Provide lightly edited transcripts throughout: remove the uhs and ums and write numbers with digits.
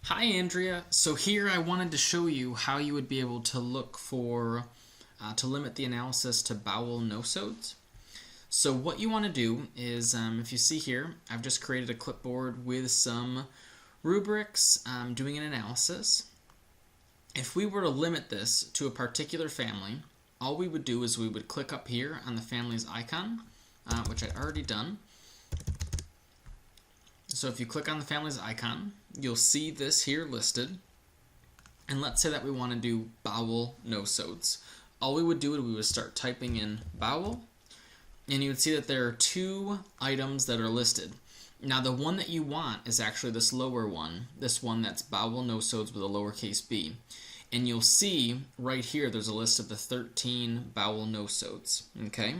Hi Andrea, so here I wanted to show you how you would be able to look for, to limit the analysis to bowel nosodes. So what you want to do is, if you see here, I've just created a clipboard with some rubrics doing an analysis. If we were to limit this to a particular family, all we would do is we would click up here on the family's icon, which I'd already done. So if you click on the family's icon, you'll see this here listed. And let's say that we want to do bowel nosodes. All we would do is we would start typing in bowel, and you would see that there are two items that are listed. Now the one that you want is actually this lower one, this one that's bowel nosodes with a lowercase b. And you'll see right here there's a list of the 13 bowel nosodes, okay?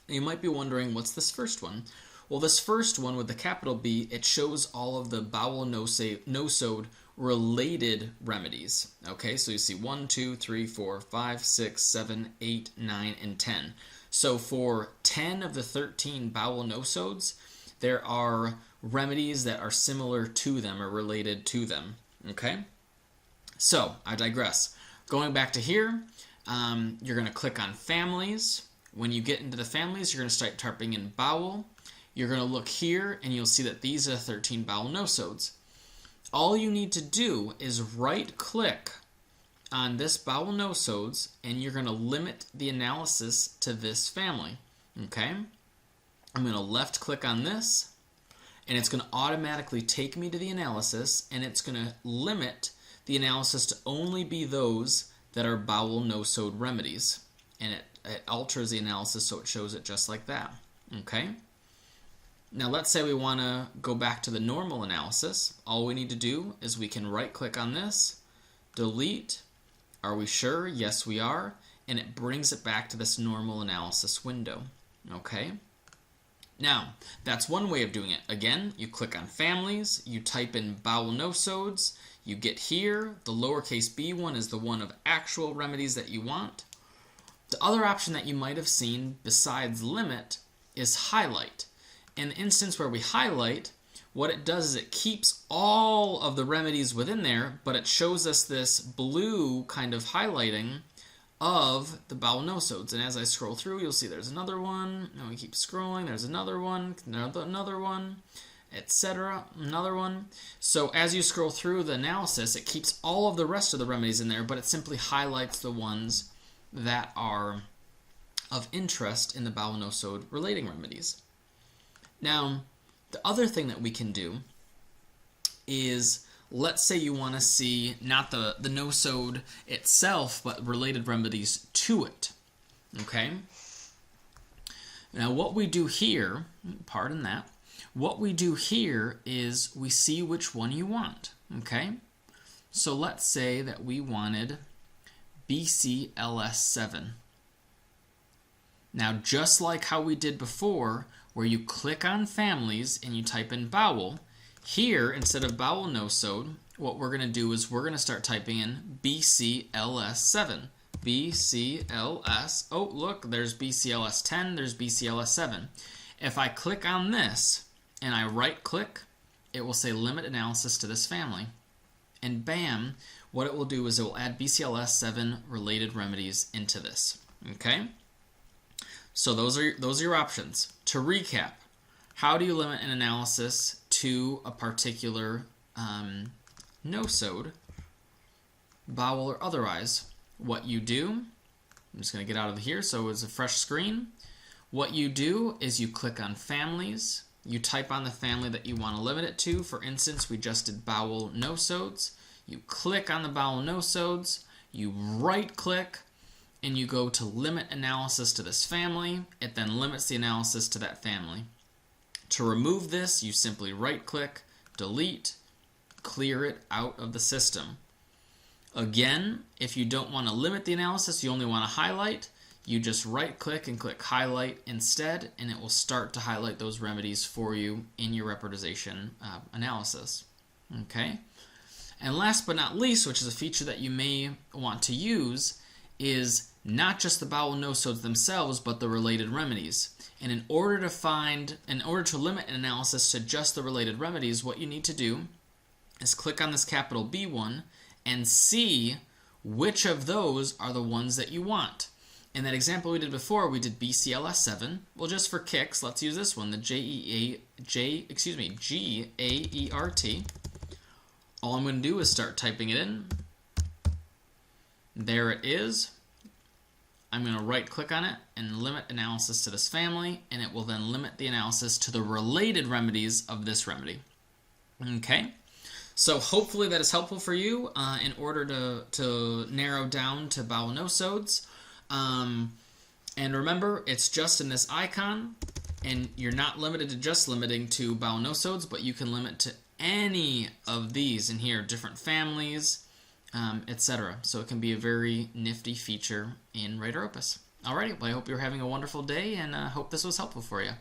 You might be wondering, what's this first one? Well, this first one with the capital B, it shows all of the bowel nosode related remedies. Okay, so you see 1, 2, 3, 4, 5, 6, 7, 8, 9, and 10. So for 10 of the 13 bowel nosodes, there are remedies that are similar to them or related to them. Okay, so I digress. Going back to here, you're going to click on families. When you get into the families, you're going to start typing in bowel. You're going to look here and you'll see that these are 13 bowel nosodes. All you need to do is right click on this bowel nosodes and you're going to limit the analysis to this family. Okay? I'm going to left click on this and it's going to automatically take me to the analysis and it's going to limit the analysis to only be those that are bowel nosode remedies. And it alters the analysis so it shows it just like that. Okay? Now let's say we want to go back to the normal analysis. All we need to do is we can right click on this, delete, are we sure? Yes we are, and it brings it back to this normal analysis window. Okay? Now, that's one way of doing it. Again, you click on families, you type in bowel nosodes, you get here, the lowercase b one is the one of actual remedies that you want. The other option that you might have seen besides limit is highlight. In the instance where we highlight, what it does is it keeps all of the remedies within there, but it shows us this blue kind of highlighting of the bowel nosodes. And as I scroll through, you'll see there's another one, and we keep scrolling, there's another one, another one, etc., another one. So as you scroll through the analysis, it keeps all of the rest of the remedies in there, but it simply highlights the ones that are of interest in the bowel nosode relating remedies. Now, the other thing that we can do is, let's say you want to see not the nosode itself, but related remedies to it. Okay? Now, what we do here, pardon that, what we do here is we see which one you want. Okay? So let's say that we wanted BCLS7. Now, just like how we did before, where you click on families and you type in bowel, here, instead of bowel nosode, what we're going to do is we're going to start typing in BCLS7. BCLS, oh look, there's BCLS10, there's BCLS7. If I click on this and I right click, it will say limit analysis to this family. And bam, what it will do is it will add BCLS7 related remedies into this. Okay? So those are your options. To recap, how do you limit an analysis to a particular nosode, bowel or otherwise? What you do, I'm just going to get out of here so it's a fresh screen. What you do is you click on families, you type on the family that you want to limit it to. For instance, we just did bowel nosodes. You click on the bowel nosodes, you right click, and you go to limit analysis to this family. It then limits the analysis to that family. To remove this, you simply right click, delete, clear it out of the system. Again, if you don't want to limit the analysis, you only want to highlight, you just right click and click highlight instead, and it will start to highlight those remedies for you in your reprioritization analysis. Okay? And last but not least, which is a feature that you may want to use, is not just the bowel nosodes themselves, but the related remedies. And in order to limit an analysis to just the related remedies, what you need to do is click on this capital B one and see which of those are the ones that you want. In that example we did before, we did BCLS7. Well, just for kicks, let's use this one, the GAERT. All I'm going to do is start typing it in. There it is. I'm going to right click on it and limit analysis to this family, and it will then limit the analysis to the related remedies of this remedy. Okay, so hopefully that is helpful for you in order to narrow down to bowel nosodes. And remember, it's just in this icon, and you're not limited to just limiting to bowel nosodes, but you can limit to any of these in here, different families, etc. So it can be a very nifty feature in Writer Opus. Alrighty, well, I hope you're having a wonderful day, and hope this was helpful for you.